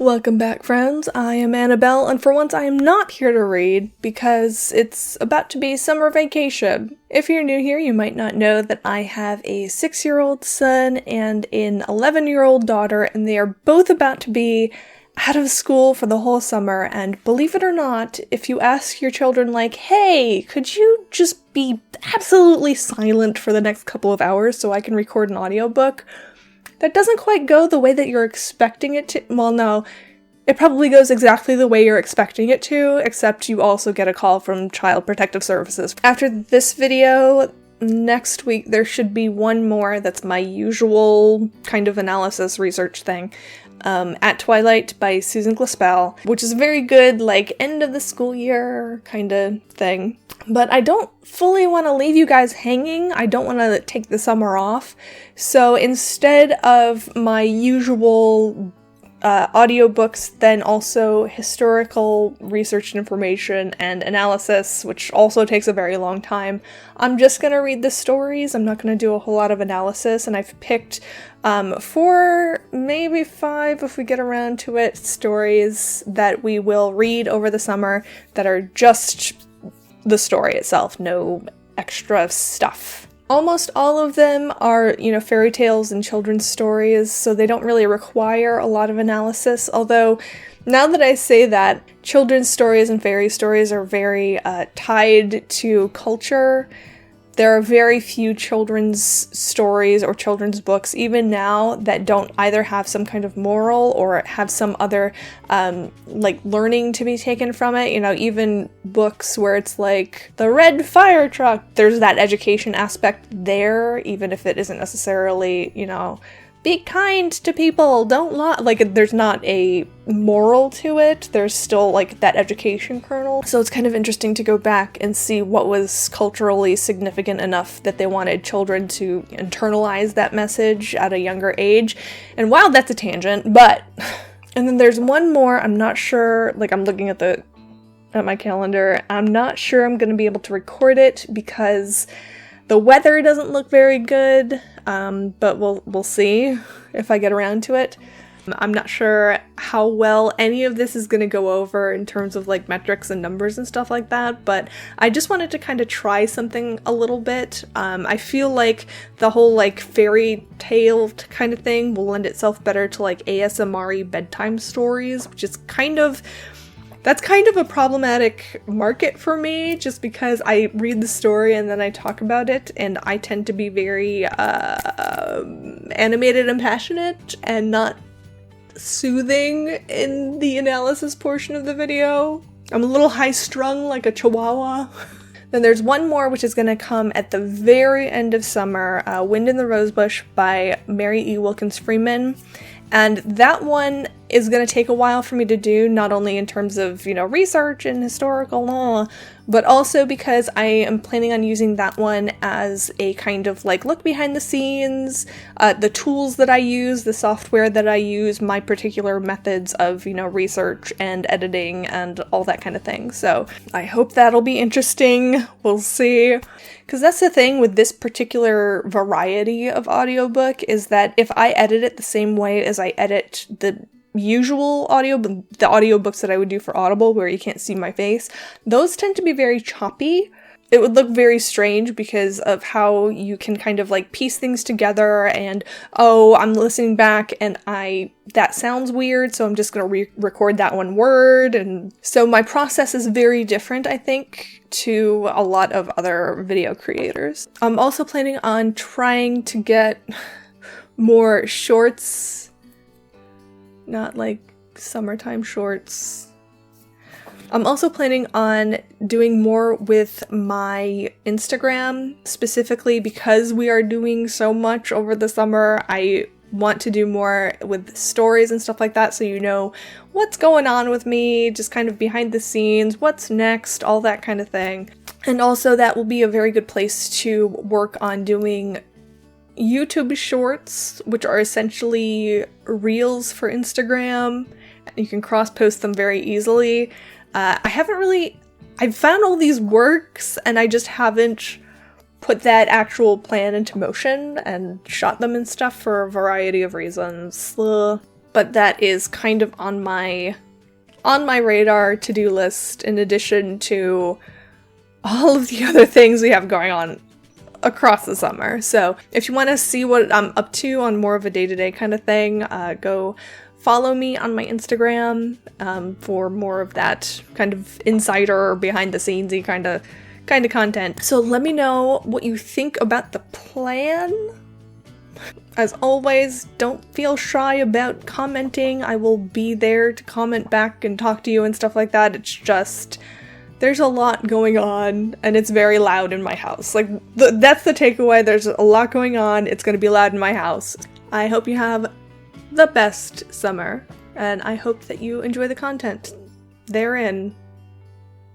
Welcome back, friends. I am Annabelle, and for once I am not here to read because it's about to be summer vacation. If you're new here, you might not know that I have a 6-year-old son and an 11-year-old daughter, and they are both about to be out of school for the whole summer. And believe it or not, if you ask your children like, hey, could you just be absolutely silent for the next couple of hours so I can record an audiobook? That doesn't quite go the way that you're expecting it to. Well, no, it probably goes exactly the way you're expecting it to, except you also get a call from Child Protective Services. After this video, next week there should be one more that's my usual kind of analysis research thing. At Twilight by Susan Glaspell, which is a very good, like, end of the school year kind of thing. But I don't fully want to leave you guys hanging. I don't want to take the summer off. So instead of my usual audiobooks, then also historical research information and analysis, which also takes a very long time, I'm just going to read the stories. I'm not going to do a whole lot of analysis, and I've picked 4, maybe 5 if we get around to it, stories that we will read over the summer that are just the story itself, no extra stuff. Almost all of them are, fairy tales and children's stories, so they don't really require a lot of analysis, although now that I say that, children's stories and fairy stories are very tied to culture. There are very few children's stories or children's books, even now, that don't either have some kind of moral or have some other, learning to be taken from it. Even books where it's like, the red fire truck, there's that education aspect there, even if it isn't necessarily, be kind to people, don't lie. Like, there's not a moral to it. There's still, that education kernel. So it's kind of interesting to go back and see what was culturally significant enough that they wanted children to internalize that message at a younger age. And wow, that's a tangent, but... And then there's one more, I'm not sure, I'm looking at my calendar, I'm not sure I'm gonna be able to record it because the weather doesn't look very good, but we'll see if I get around to it. I'm not sure how well any of this is going to go over in terms of metrics and numbers and stuff like that, but I just wanted to kind of try something a little bit. I feel like the whole fairy tale kind of thing will lend itself better to ASMR-y bedtime stories, which is that's kind of a problematic market for me, just because I read the story and then I talk about it, and I tend to be very animated and passionate and not soothing in the analysis portion of the video. I'm a little high-strung like a chihuahua. Then there's one more which is going to come at the very end of summer, Wind in the Rosebush by Mary E. Wilkins Freeman. And that one is going to take a while for me to do, not only in terms of, research and historical law, but also because I am planning on using that one as a kind of look behind the scenes, the tools that I use, the software that I use, my particular methods of, research and editing and all that kind of thing. So I hope that'll be interesting. We'll see. Because that's the thing with this particular variety of audiobook, is that if I edit it the same way as I edit the usual the audiobooks that I would do for Audible, where you can't see my face, those tend to be very choppy. It would look very strange because of how you can kind of piece things together and, oh, I'm listening back and that sounds weird, so I'm just going to re-record that one word. And so my process is very different, I think, to a lot of other video creators. I'm also planning on trying to get more shorts, not summertime shorts. I'm also planning on doing more with my Instagram, specifically because we are doing so much over the summer. I want to do more with stories and stuff like that, so you know what's going on with me, just kind of behind the scenes, what's next, all that kind of thing. And also that will be a very good place to work on doing YouTube shorts, which are essentially reels for Instagram. You can cross-post them very easily. I've found all these works, and I just haven't put that actual plan into motion and shot them and stuff for a variety of reasons. but that is kind of on my radar to-do list in addition to all of the other things we have going on across the summer. So if you want to see what I'm up to on more of a day-to-day kind of thing, go follow me on my Instagram for more of that kind of insider, behind-the-scenes-y kind of content. So let me know what you think about the plan. As always, don't feel shy about commenting. I will be there to comment back and talk to you and stuff like that. It's just, there's a lot going on, and it's very loud in my house. Like, that's the takeaway. There's a lot going on. It's going to be loud in my house. I hope you have the best summer, and I hope that you enjoy the content therein.